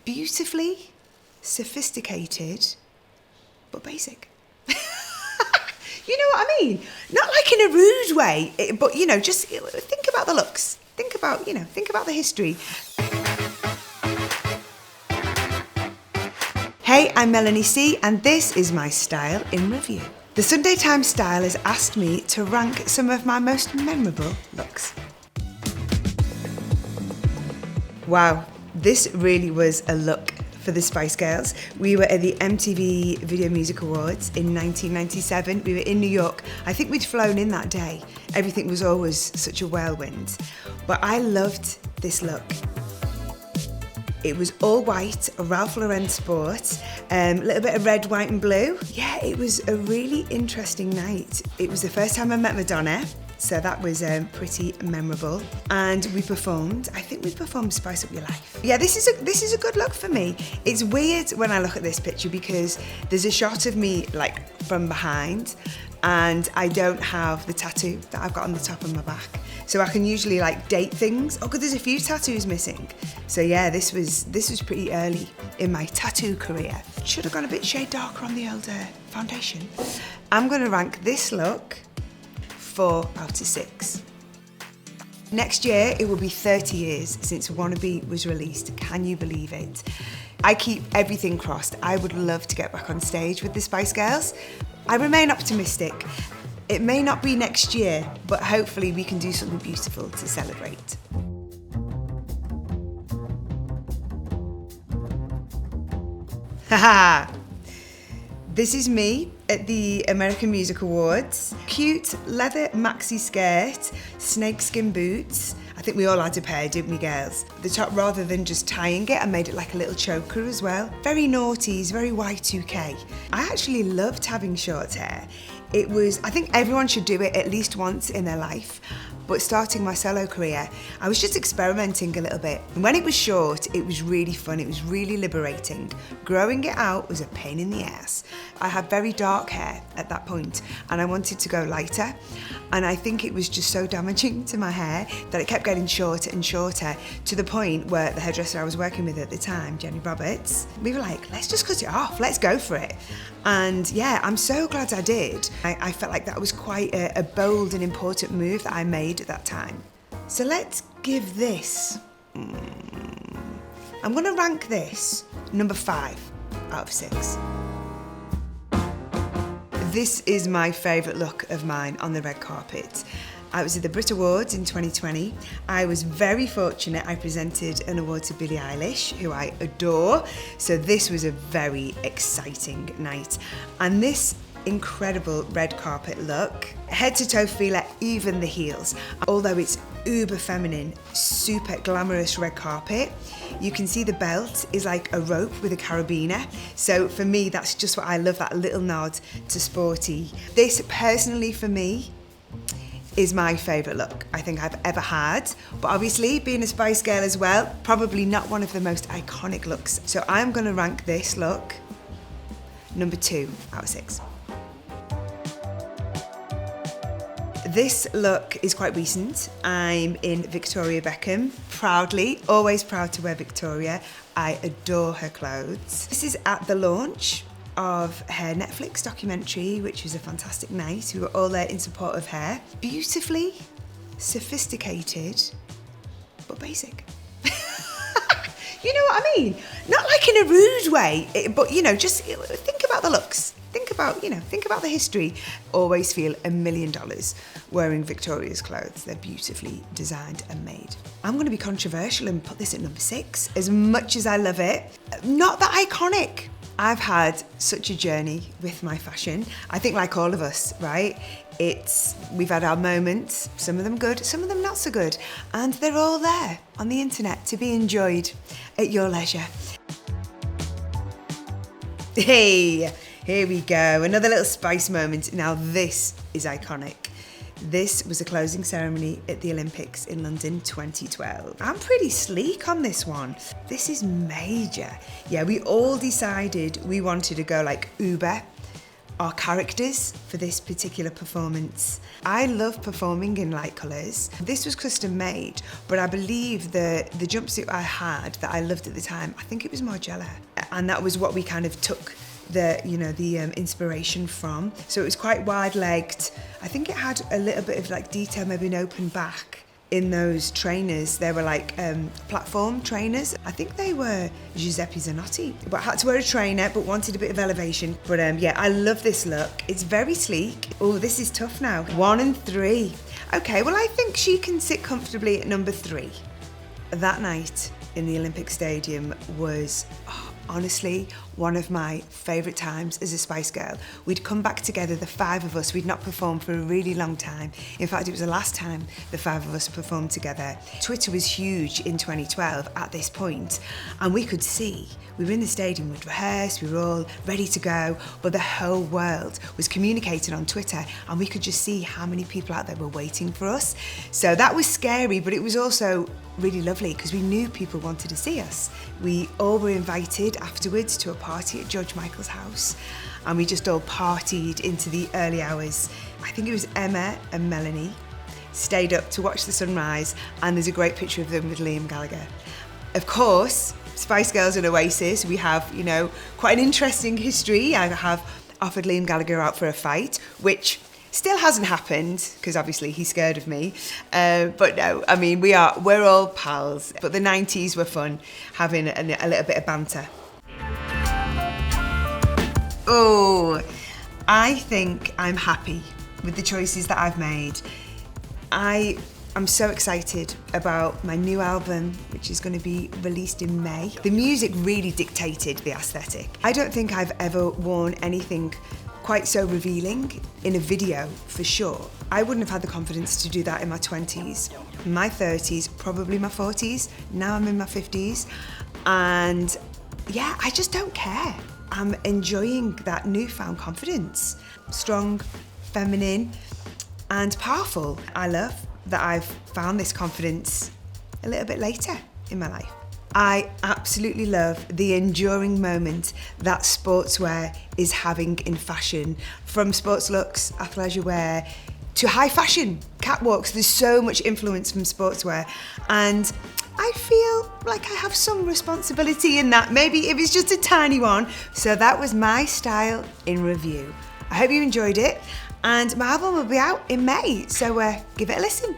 beautifully sophisticated, but basic. You know what I mean? Not like in a rude way, but you know, just think about the looks. Think about the history. Hey, I'm Melanie C, and this is my Style in Review. The Sunday Times Style has asked me to rank some of my most memorable looks. Wow, this really was a look for the Spice Girls. We were at the MTV Video Music Awards in 1997. We were in New York. I think we'd flown in that day. Everything was always such a whirlwind. But I loved this look. It was all white, a Ralph Lauren sport, a little bit of red, white and blue. Yeah, it was a really interesting night. It was the first time I met Madonna, so that was pretty memorable. And we performed, I think we performed Spice Up Your Life. Yeah, this is a good look for me. It's weird when I look at this picture because there's a shot of me like from behind and I don't have the tattoo that I've got on the top of my back. So I can usually like date things. Oh, 'cause there's a few tattoos missing. So yeah, this was pretty early in my tattoo career. Should have gone a bit shade darker on the old foundation. I'm gonna rank this look 4 out of 6. Next year, it will be 30 years since Wannabe was released. Can you believe it? I keep everything crossed. I would love to get back on stage with the Spice Girls. I remain optimistic. It may not be next year, but hopefully we can do something beautiful to celebrate. Haha! This is me at the American Music Awards. Cute leather maxi skirt, snakeskin boots. I think we all had a pair, didn't we, girls? The top, rather than just tying it, I made it like a little choker as well. Very noughties, very Y2K. I actually loved having short hair. I think everyone should do it at least once in their life. But starting my solo career, I was just experimenting a little bit. And when it was short, it was really fun, it was really liberating. Growing it out was a pain in the ass. I had very dark hair at that point, and I wanted to go lighter. And I think it was just so damaging to my hair that it kept getting shorter and shorter, to the point where the hairdresser I was working with at the time, Jenny Roberts, we were like, let's just cut it off, let's go for it. And yeah, I'm so glad I did. I felt like that was quite a bold and important move that I made at that time. So let's give this, I'm gonna rank this number 5 out of 6. This is my favourite look of mine on the red carpet. I was at the Brit Awards in 2020. I was very fortunate. I presented an award to Billie Eilish, who I adore. So this was a very exciting night. And this incredible red carpet look, head to toe feeler, even the heels. Although it's uber feminine, super glamorous red carpet, you can see the belt is like a rope with a carabiner. So for me, that's just what I love, that little nod to sporty. This personally for me is my favourite look I think I've ever had. But obviously, being a Spice Girl as well, probably not one of the most iconic looks. So I'm gonna rank this look number 2 out of 6. This look is quite recent. I'm in Victoria Beckham, proudly, always proud to wear Victoria. I adore her clothes. This is at the launch of her Netflix documentary, which was a fantastic night. We were all there in support of her. Beautifully sophisticated, but basic. You know what I mean? Not like in a rude way, but you know, just think about the looks. Think about the history. Always feel $1 million wearing Victoria's clothes. They're beautifully designed and made. I'm going to be controversial and put this at number 6. As much as I love it, not that iconic. I've had such a journey with my fashion. I think like all of us, right? We've had our moments, some of them good, some of them not so good. And they're all there on the internet to be enjoyed at your leisure. Hey, here we go, another little Spice moment. Now this is iconic. This was a closing ceremony at the Olympics in London 2012. I'm pretty sleek on this one. This is major. Yeah, we all decided we wanted to go like uber our characters for this particular performance. I love performing in light colours. This was custom made, but I believe the jumpsuit I had that I loved at the time, I think it was Margiela. And that was what we kind of took the inspiration from. So it was quite wide-legged. I think it had a little bit of like detail, maybe an open back. In those trainers, they were like platform trainers. I think they were Giuseppe Zanotti. But I had to wear a trainer, but wanted a bit of elevation. But yeah, I love this look. It's very sleek. Oh, this is tough now. 1 and 3. Okay, well, I think she can sit comfortably at number 3. That night in the Olympic Stadium was, honestly, one of my favourite times as a Spice Girl. We'd come back together, the 5 of us. We'd not performed for a really long time. In fact, it was the last time the 5 of us performed together. Twitter was huge in 2012 at this point, and we could see. We were in the stadium, we'd rehearsed, we were all ready to go, but the whole world was communicating on Twitter, and we could just see how many people out there were waiting for us. So that was scary, but it was also really lovely because we knew people wanted to see us. We all were invited afterwards to a party at George Michael's house, and we just all partied into the early hours. I think it was Emma and Melanie stayed up to watch the sunrise, and there's a great picture of them with Liam Gallagher. Of course, Spice Girls and Oasis, we have, quite an interesting history. I have offered Liam Gallagher out for a fight, which still hasn't happened, because obviously he's scared of me. But no, I mean, we're all pals. But the 90s were fun, having a little bit of banter. Oh, I think I'm happy with the choices that I've made. I'm so excited about my new album, which is going to be released in May. The music really dictated the aesthetic. I don't think I've ever worn anything quite so revealing in a video, for sure. I wouldn't have had the confidence to do that in my 20s, my 30s, probably my 40s. Now I'm in my 50s. And yeah, I just don't care. I'm enjoying that newfound confidence. Strong, feminine, and powerful. I love that I've found this confidence a little bit later in my life. I absolutely love the enduring moment that sportswear is having in fashion. From sports looks, athleisure wear, to high fashion, catwalks. There's so much influence from sportswear. And I feel like I have some responsibility in that, maybe if it's just a tiny one. So that was my style in review. I hope you enjoyed it. And my album will be out in May, so give it a listen.